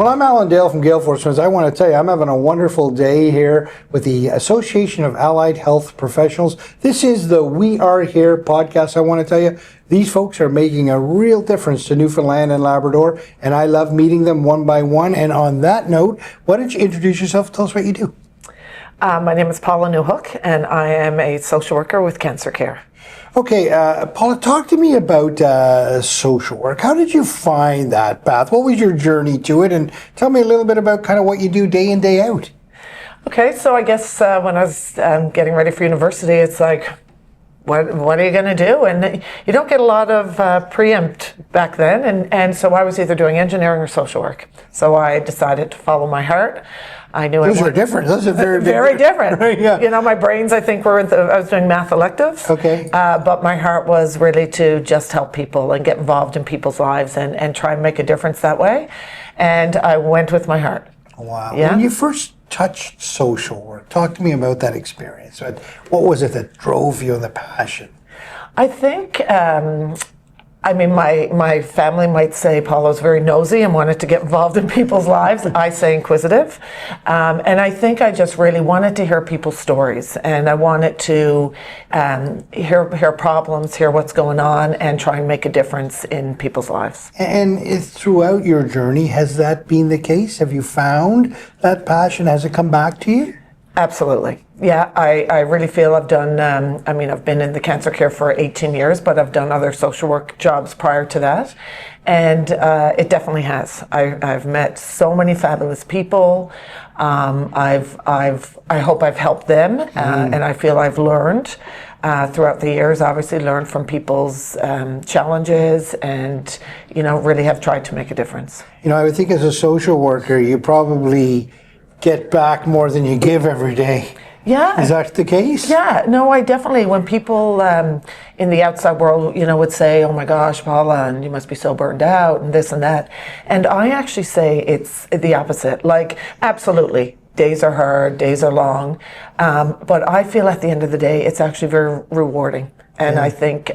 Well, I'm Alan Dale from Gale Force Friends. I want to tell you, I'm having a wonderful day here with the Association of Allied Health Professionals. This is the We Are Here podcast. I want to tell you, these folks are making a real difference to Newfoundland and Labrador, and I love meeting them one by one. And on that note, why don't you introduce yourself? Tell us what you do. My name is Paula Newhook, and I am a social worker with Cancer Care. Okay, Paula, talk to me about social work. How did you find that path? What was your journey to it? And tell me a little bit about kind of what you do day in, day out. Okay, so I guess when I was getting ready for university, it's like, what are you going to do? And you don't get a lot of preempt back then. And so I was either doing engineering or social work. So I decided to follow my heart. I knew those are different. Those are very different. Right, yeah. You know, my brains, I think, were I was doing math electives. Okay. But my heart was really to just help people and get involved in people's lives and try and make a difference that way. And I went with my heart. Wow. Yeah? When you first touched social work, talk to me about that experience. What was it that drove you, the passion? I think, my family might say Paula was very nosy and wanted to get involved in people's lives. I say inquisitive. And I think I just really wanted to hear people's stories. And I wanted to hear problems, hear what's going on, and try and make a difference in people's lives. And throughout your journey, has that been the case? Have you found that passion? Has it come back to you? Absolutely. Yeah, I really feel I've done, I've been in the cancer care for 18 years, but I've done other social work jobs prior to that. And it definitely has. I've met so many fabulous people. I hope I've helped them, and I feel I've learned throughout the years, obviously learned from people's challenges and, really have tried to make a difference. I would think as a social worker, you probably get back more than you give every day. Yeah. Is that the case? Yeah. No, I definitely, when people in the outside world, would say, oh my gosh, Paula, and you must be so burned out and this and that. And I actually say it's the opposite. Like, absolutely. Days are hard, days are long. But I feel at the end of the day, it's actually very rewarding. And I think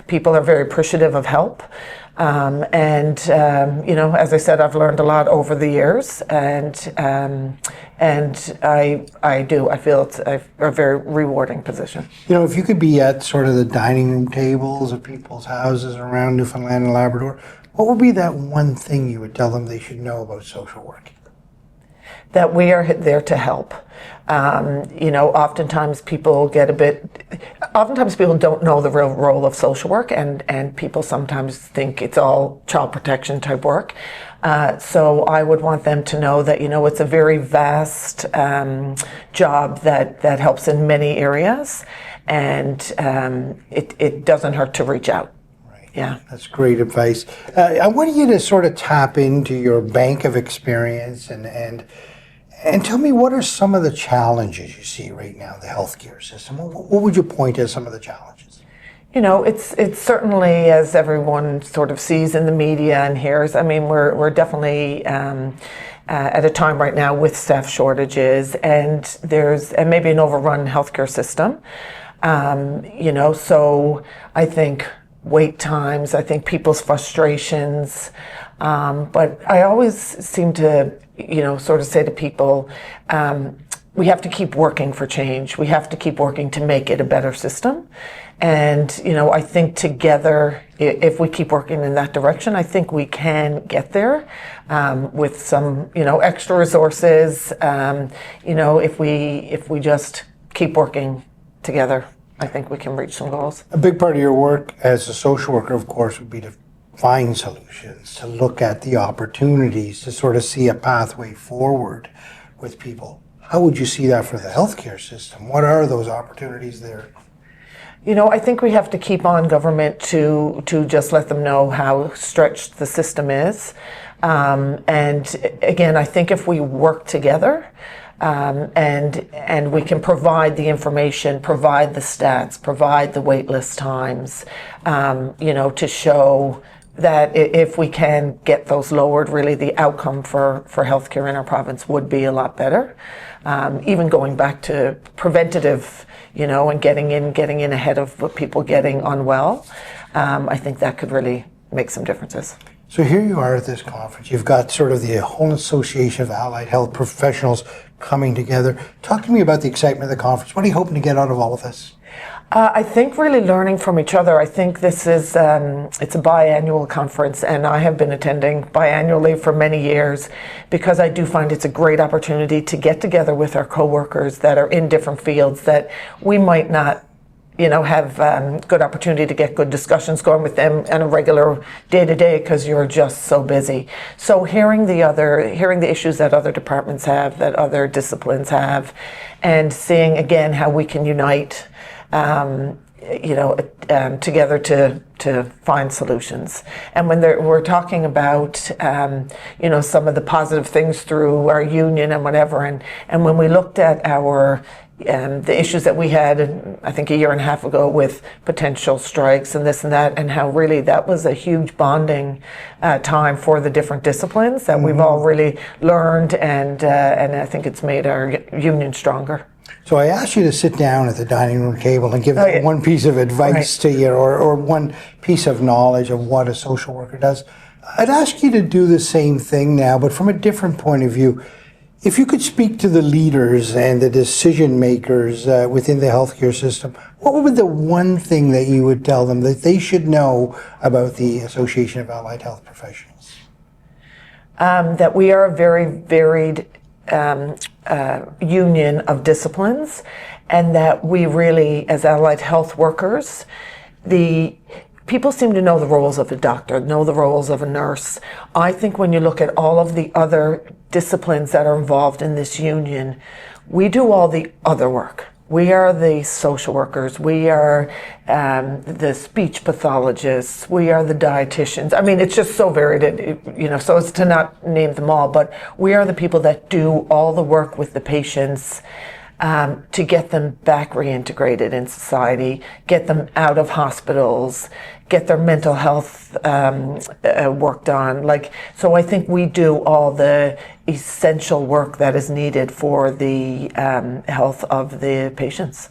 people are very appreciative of help. As I said, I've learned a lot over the years, and I feel it's a very rewarding position. If you could be at sort of the dining room tables of people's houses around Newfoundland and Labrador, what would be that one thing you would tell them they should know about social work? That we are there to help. Oftentimes people don't know the real role of social work, and people sometimes think it's all child protection type work. So I would want them to know that, it's a very vast job that helps in many areas, and it doesn't hurt to reach out. Yeah. That's great advice. I want you to sort of tap into your bank of experience and tell me, what are some of the challenges you see right now in the healthcare system? What would you point as some of the challenges? It's certainly, as everyone sort of sees in the media and hears, we're definitely at a time right now with staff shortages, and maybe an overrun healthcare system. So I think wait times, I think people's frustrations, but I always seem to sort of say to people, we have to keep working for change. We have to keep working to make it a better system. And, I think together, if we keep working in that direction, I think we can get there with some, extra resources. If we just keep working together, I think we can reach some goals. A big part of your work as a social worker, of course, would be to find solutions, to look at the opportunities, to sort of see a pathway forward with people. How would you see that for the healthcare system? What are those opportunities there? I think we have to keep on government to just let them know how stretched the system is. And again, I think if we work together, and we can provide the information, provide the stats, provide the wait list times, to show that if we can get those lowered, really the outcome for healthcare in our province would be a lot better. Even going back to preventative, and getting in ahead of people getting unwell, I think that could really make some differences. So here you are at this conference. You've got sort of the whole Association of Allied Health Professionals coming together. Talk to me about the excitement of the conference. What are you hoping to get out of all of this? I think really learning from each other. I think this is, it's a biannual conference, and I have been attending biannually for many years because I do find it's a great opportunity to get together with our coworkers that are in different fields that we might not have good opportunity to get good discussions going with them on a regular day-to-day because you're just so busy. So hearing the issues that other departments have, that other disciplines have, and seeing again how we can unite together to find solutions. And when we're talking about, some of the positive things through our union and whatever, and when we looked at the issues that we had, I think a year and a half ago with potential strikes and this and that, and how really that was a huge bonding time for the different disciplines that we've all really learned, and I think it's made our union stronger. So I asked you to sit down at the dining room table and give one piece of advice to you, or one piece of knowledge of what a social worker does. I'd ask you to do the same thing now, but from a different point of view. If you could speak to the leaders and the decision makers within the healthcare system, what would be the one thing that you would tell them that they should know about the Association of Allied Health Professionals? That we are a very varied union of disciplines, and that we really, as allied health workers, people seem to know the roles of a doctor, know the roles of a nurse. I think when you look at all of the other disciplines that are involved in this union, we do all the other work. We are the social workers, we are the speech pathologists, we are the dietitians. I mean, it's just so varied, so as to not name them all, but we are the people that do all the work with the patients to get them back reintegrated in society, get them out of hospitals, get their mental health work done. So I think we do all the essential work that is needed for the health of the patients.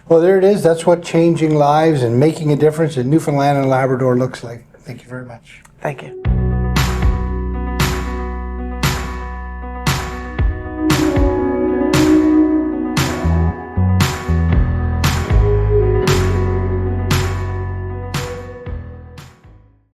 Well, there it is. That's what changing lives and making a difference in Newfoundland and Labrador looks like. Thank you very much. Thank you.